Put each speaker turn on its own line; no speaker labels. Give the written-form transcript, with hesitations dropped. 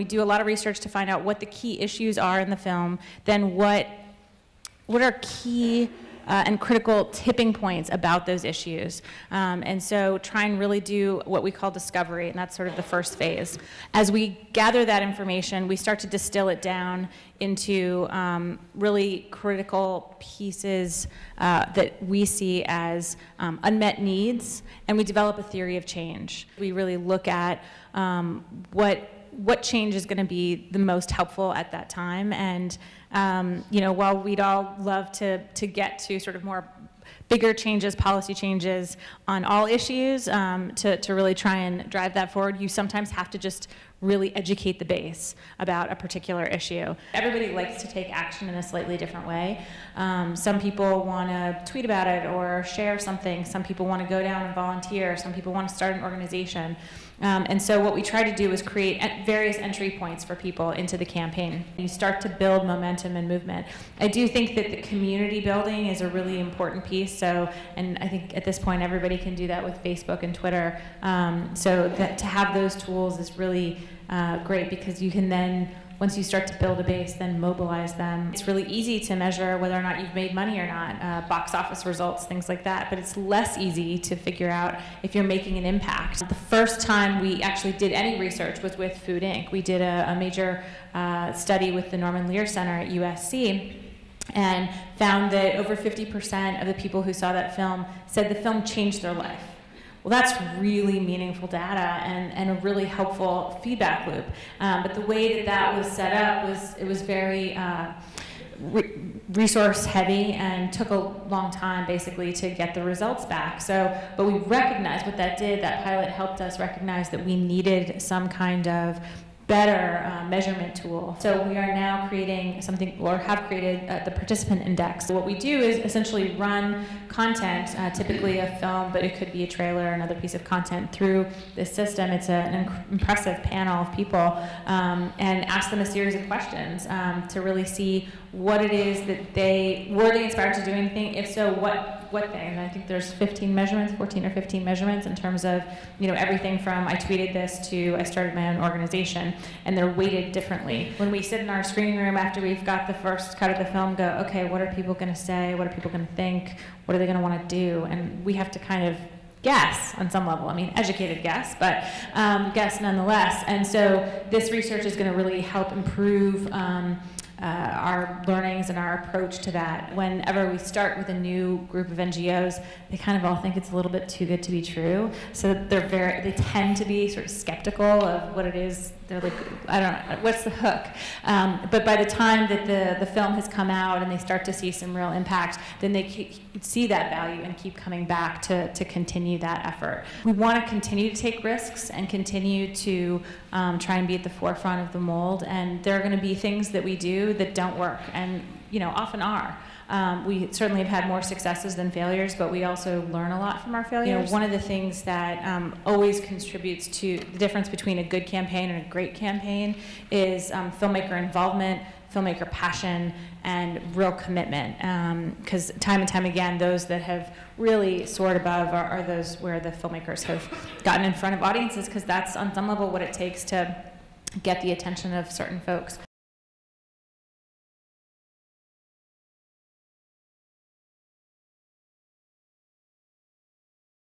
We do a lot of research to find out what the key issues are in the film, then what are key and critical tipping points about those issues. And so try and really do what we call discovery, and that's sort of the first phase. As we gather that information, we start to distill it down into really critical pieces that we see as unmet needs, and we develop a theory of change. We really look at what change is going to be the most helpful at that time. And you know, while we'd all love to get to sort of more bigger changes, policy changes on all issues, to really try and drive that forward, you sometimes have to just really educate the base about a particular issue. Everybody likes to take action in a slightly different way. Some people want to tweet about it or share something. Some people want to go down and volunteer. Some people want to start an organization. And so what we try to do is create various entry points for people into the campaign. You start to build momentum and movement. I do think that the community building is a really important piece. So, and I think at this point everybody can do that with Facebook and Twitter. So that to have those tools is really great, because you can then, once you start to build a base, then mobilize them. It's really easy to measure whether or not you've made money or not, box office results, things like that, but it's less easy to figure out if you're making an impact. The first time we actually did any research was with Food Inc. We did a major study with the Norman Lear Center at USC, and found that over 50% of the people who saw that film said the film changed their life. Well, that's really meaningful data and a really helpful feedback loop. But the way that that was set up was very resource heavy and took a long time basically to get the results back. So, but we recognized what that did. That pilot helped us recognize that we needed some kind of better measurement tool. So we are now creating something, or have created the participant index. What we do is essentially run content, typically a film, but it could be a trailer, another piece of content, through this system. It's an impressive panel of people, and ask them a series of questions to really see what it is that were they inspired to do anything? If so, what thing? And I think there's 14 or 15 measurements in terms of, you know, everything from I tweeted this to I started my own organization, and they're weighted differently. When we sit in our screening room after we've got the first cut of the film, go, okay, what are people going to say? What are people going to think? What are they going to want to do? And we have to kind of guess on some level. I mean, educated guess, but guess nonetheless. And so this research is going to really help improve our learnings and our approach to that. Whenever we start with a new group of NGOs, they kind of all think it's a little bit too good to be true. So they tend to be sort of skeptical of what it is. They're like, I don't know, what's the hook? But by the time that the film has come out and they start to see some real impact, then they see that value and keep coming back to continue that effort. We want to continue to take risks and continue to try and be at the forefront of the mold. And there are going to be things that we do that don't work, and you know, often are. We certainly have had more successes than failures, but we also learn a lot from our failures. You know, one of the things that always contributes to the difference between a good campaign and a great campaign is filmmaker involvement, filmmaker passion, and real commitment. Because time and time again, those that have really soared above are those where the filmmakers have gotten in front of audiences, because that's on some level what it takes to get the attention of certain folks.